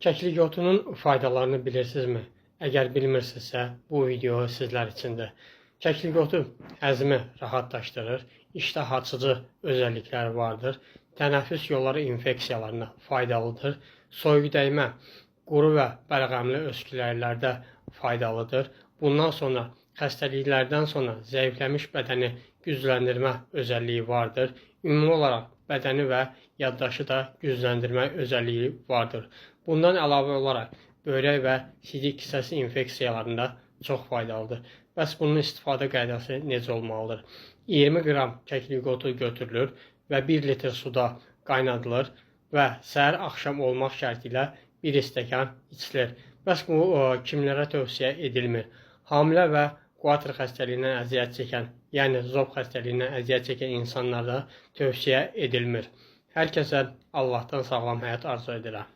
Kəklik otunun faydalarını bilirsinizmi? Əgər bilmirsinizsə, bu video sizlər üçündür. Kəklik otu həzmi rahatlaşdırır, iştah açıcı özellikləri vardır, tənəffüs yolları infeksiyalarına faydalıdır, soyuq dəymə, quru və bəlğəmli öskülərlərdə faydalıdır. Bundan sonra xəstəliklərdən sonra zəifləmiş bədəni gücləndirmə özəlliyi vardır. Ümumi olaraq bədəni və yaddaşı da gücləndirmə özəlliyi vardır. Bundan əlavə olaraq böyrək və sidik kisəsi infeksiyalarında çox faydalıdır. Bəs bunun istifadə qaydası necə olmalıdır? 20 qram kəklik otu götürülür və 1 litr suda qaynadılır və səhər axşam olmaq şərti ilə 1 stəkan içilir. Bəs bu kimlərə tövsiyə edilmir? Hamilə və quatr xəstəliyindən əziyyət çəkən, yəni zob xəstəliyindən əziyyət çəkən insanlarda tövsiyə edilmir. Hər kəsə Allahdan sağlam həyat arzu edirəm.